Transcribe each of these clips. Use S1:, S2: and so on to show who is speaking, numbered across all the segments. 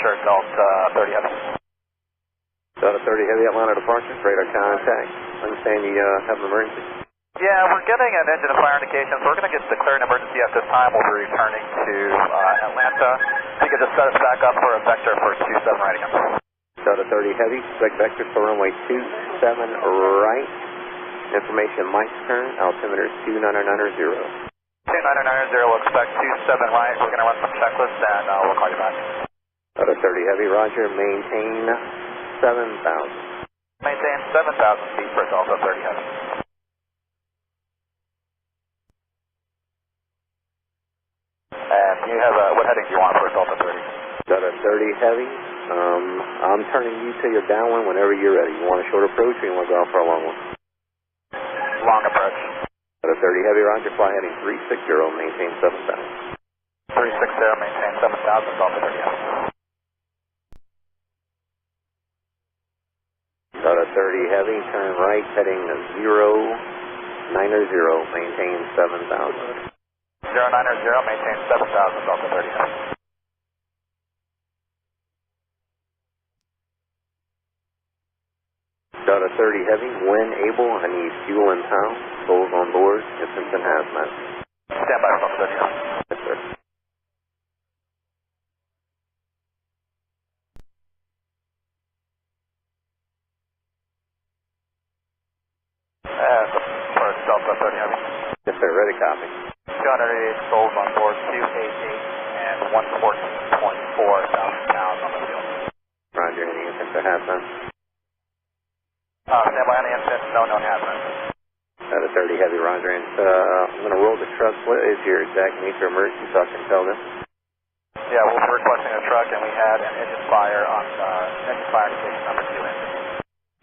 S1: departure, Delta 30 Heavy.
S2: Delta 30 Heavy, Atlanta departure, radar contact. Understand you have an emergency?
S1: Yeah, we're getting an engine and fire indication, so we're going to get declared an emergency at this time. We'll be returning to Atlanta. If you could just set us back up for a vector for 27 right again.
S2: Delta 30 Heavy, select vector for runway 27 right. Information Mike's turn, altimeter 2990.
S1: 2990, we'll expect 27 right. We're going to run some checklists and we'll call you back.
S2: Delta 30 Heavy, roger, maintain 7,000.
S1: Maintain 7,000 feet for Delta 30 Heavy. And you have, what heading do you want for Delta 30?
S2: Delta 30 Heavy, I'm turning you to your downwind whenever you're ready. You want a short approach or you want to go out for a long one?
S1: Long approach.
S2: Delta 30 Heavy, roger, fly heading 360, maintain 7,000.
S1: 360, maintain 7,000, Delta 30 Heavy.
S2: Delta 30 Heavy, turn right, heading 090, maintain 7,000.
S1: 090, maintain 7,000, Delta 30 Heavy.
S2: Delta 30 Heavy, when able, I need fuel in pound, souls on board, distance and hazmat.
S1: Stand by for Delta 30 Heavy.
S2: Yes, sir.
S1: And for Delta 30 Heavy.
S2: Yes, sir, ready, copy.
S1: 288 souls on board, 288 and 114.4 thousand pounds on the field.
S2: Roger, any intent to hazmat?
S1: Stand by on the incident, no known hazmat.
S2: Delta 30 Heavy, roger, and I'm going to roll the truck. What is your exact nature of emergency so I can tell them?
S1: Yeah, we'll be requesting a truck and we had an engine fire on engine fire indication number 2 engine.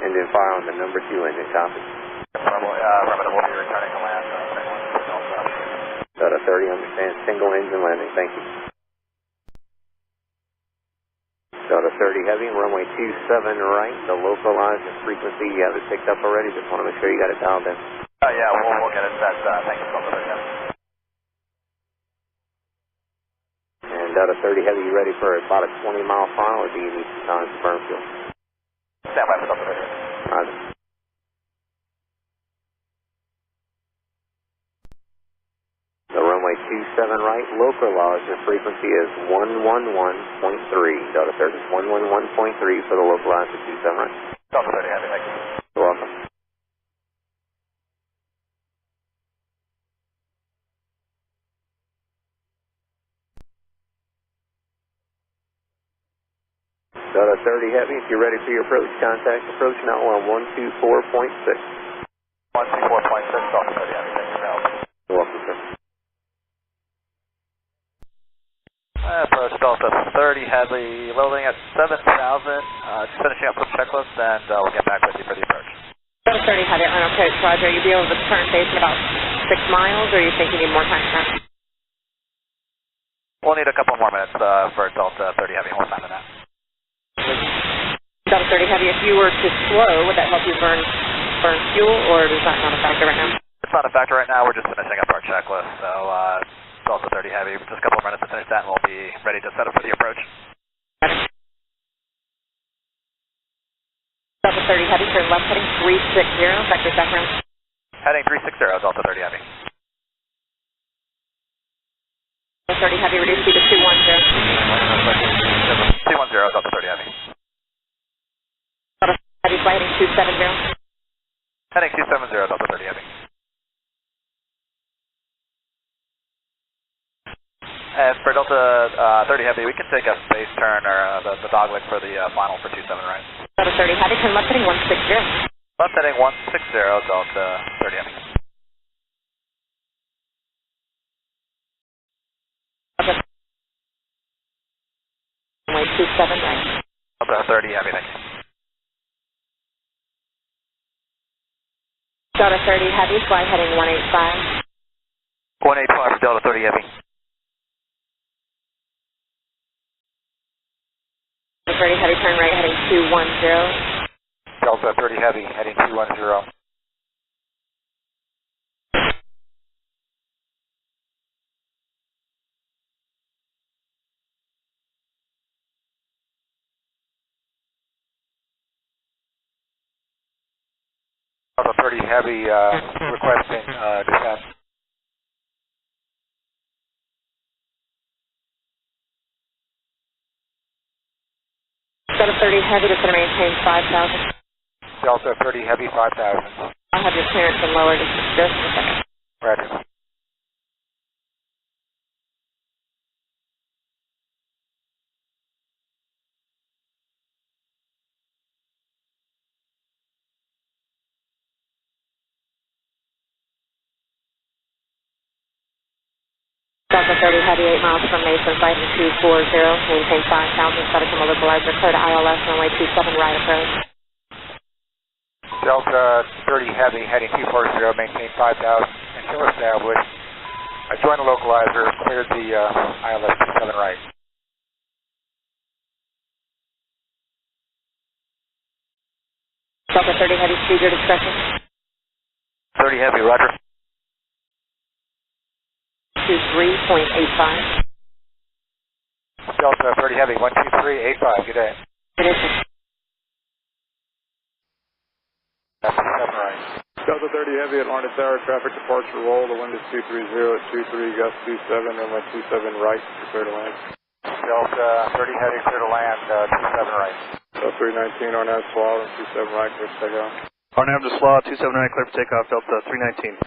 S2: Engine fire on the number 2 engine, copy.
S1: Affirmative, we'll be returning to land.
S2: Delta 30, understand, single engine landing, thank you. Delta 30 Heavy, runway 27 right, the localizer frequency, you have it picked up already, just want to make sure you got it dialed in.
S1: Yeah, we'll get it set, thank you, Delta 30 Heavy.
S2: And Delta 30 Heavy, you ready for about a 20-mile final, or do you need some time to burn fuel?
S1: Stand by for Delta 30 Heavy.
S2: Roger. The runway 27 right, localizer frequency is 111.3. Delta 30, 111.3 for the localizer 27 right.
S1: Delta 30 Heavy, thank you.
S2: You're welcome. Delta 30 Heavy, if you're ready for your approach, contact approach now on 124.6.
S1: 124.6, Delta 30 Heavy, thank you for help.
S2: You're welcome, sir.
S1: Approach Delta 30 Heavy, loading at 7,000. Just finishing up some checklists and we'll get back with you for the approach.
S3: Delta 30 Heavy, Atlanta approach, roger. You'll be able to turn base in about 6 miles, or you think you need more time for that?
S1: We'll need a couple more minutes for Delta 30 Heavy, more time than that.
S3: Delta 30 Heavy, if you were to slow, would that help you burn fuel, or is that not a factor right now?
S1: It's not a factor right now, we're just finishing up our checklist, so Delta 30 Heavy, just a couple more minutes to finish that and we'll be ready to set up for the approach.
S3: Delta 30 Heavy, turn left heading 360, vector background.
S1: Heading 360, Delta 30 Heavy.
S3: Delta 30 Heavy, reduce speed to 210.
S1: 210, Delta 30 Heavy.
S3: Delta Heavy, fly heading 270.
S1: Heading 270, Delta 30 Heavy. And for Delta 30 Heavy, we can take a space turn or the dogleg for the final for 27 right.
S3: Delta 30 Heavy, turn left heading 160.
S1: Left heading 160, Delta 30 Heavy.
S3: Runway 27 right.
S1: Delta 30 Heavy, thank you.
S3: Delta 30 Heavy, fly heading 185.
S1: 185 for Delta 30 Heavy.
S3: Delta 30 Heavy, turn right heading 210.
S1: Delta 30 Heavy, heading 210. Delta 30 Heavy requesting descent.
S3: Delta 30 Heavy, just going to maintain 5,000.
S1: Delta 30 Heavy 5,000.
S3: I'll have your clearance and lower just a second.
S1: Roger.
S3: Delta 30 Heavy, 8 miles from Mason, flight 240, maintain 5,000, set up from a localizer, clear to ILS, runway 27 right approach.
S1: Delta 30 Heavy, heading 240, maintain 5,000, until established. I joined the localizer, cleared the ILS 27 right.
S3: Delta 30 Heavy, speed your discretion.
S1: 30 Heavy, roger.
S3: 23.85.
S1: Delta 30 Heavy, 12385, good day.
S3: It is.
S1: That's 7 right.
S4: Delta 30 Heavy, Atlanta Tower, traffic departure roll, the wind is 230 at 23, gust 27, runway 27 right, clear to land.
S1: Delta 30 Heavy, clear to land, 27 right.
S4: Delta 319, Arnab Swallow, 27 right, clear to take off.
S5: Arnab to Slaw, 27 right, clear for takeoff, Delta 319.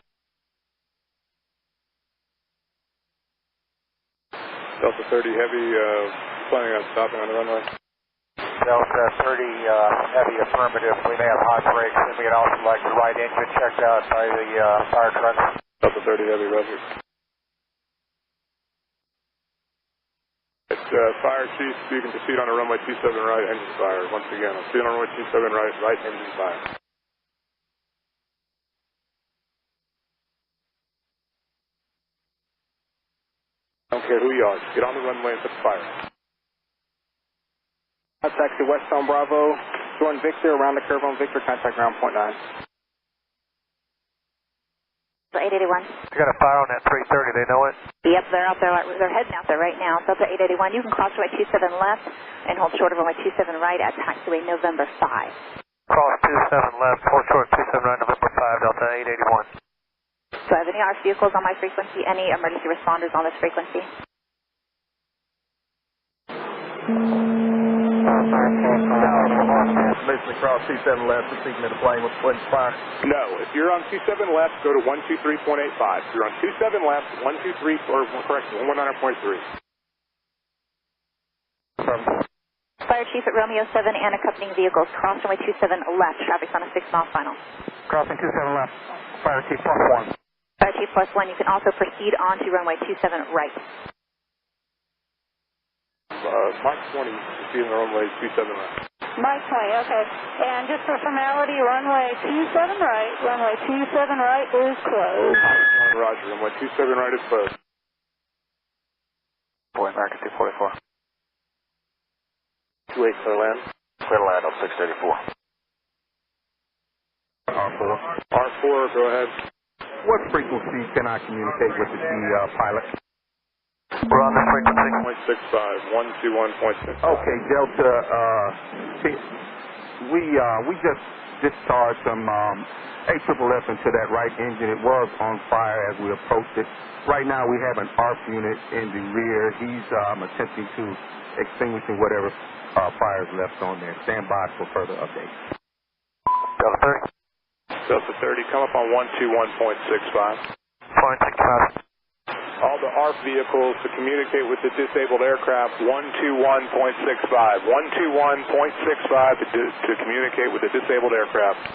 S4: Delta 30 Heavy, planning on stopping on the runway.
S1: Delta 30 Heavy, affirmative. We may have hot brakes, and we can also like the right engine checked out by the fire truck.
S4: Delta 30 Heavy, roger. It's fire chief, you can proceed on the runway 27 right, engine fire. Once again, I'll see you on runway 27 right, right engine fire. I don't care who you are, just get on the runway and put the fire.
S6: Taxi westbound Bravo, join Victor around the curve on Victor, contact ground point 9.
S3: 881.
S1: We got a fire on that 330, they know it?
S7: Yep, they're out there, they're heading out there right now. Delta 881, you can cross runway 27 left and hold short of runway 27 right at taxiway November 5.
S1: Cross 27 left, hold short 27 right, November 5, Delta 881.
S7: Do I have any RF vehicles on my frequency? Any emergency responders on this frequency?
S5: Basically cross 27 left, proceeding to the plane with the fire.
S4: No, if you're on 27 left, go to 123.85. If you're on 27 left, 123, or correction, 119.3.
S7: Fire Chief at Romeo 7 and accompanying vehicles, cross runway 27 left, traffic's on a 6-mile final.
S5: Crossing 27 left, Fire Chief +1.
S7: Fire Chief +1, you can also proceed on to runway 27 right.
S4: Mark 20, proceeding on runway 27 right.
S8: Mark 20, okay. And just for formality, runway 27 right, runway 27 right is closed.
S4: Roger, runway 27 right is closed.
S1: Boy, American 244.
S2: 28 clear land.
S1: Clear to land on 634.
S4: R4. R4, go ahead.
S5: What frequency can I communicate with the pilot?
S1: We're on the frequency.
S4: 0.65, 121.6.
S5: Okay, Delta, we just discharged some AFFF into that right engine. It was on fire as we approached it. Right now we have an ARP unit in the rear. He's attempting to extinguishing whatever fires left on there. Stand by for further updates.
S1: Delta 30.
S4: Delta 30, come up on 121.65.
S1: 0.65.
S4: All the ARP vehicles to communicate with the disabled aircraft, 121.65. 121.65 to communicate with the disabled aircraft.